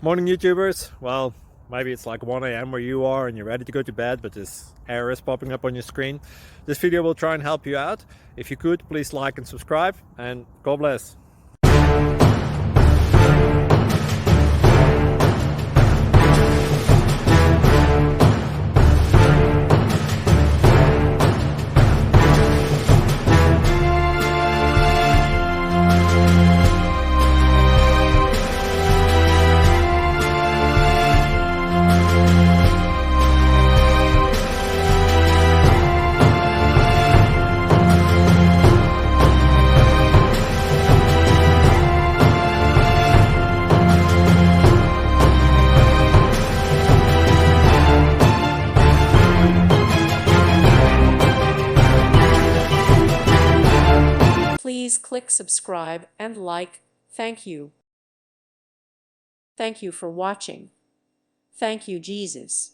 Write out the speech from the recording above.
Morning YouTubers. Well, maybe it's like 1 a.m. where you are and you're ready to go to bed, but this error is popping up on your screen. This video will try and help you out. If you could, please like and subscribe, and God bless. Please click subscribe and like. Thank you. Thank you for watching. Thank you, Jesus.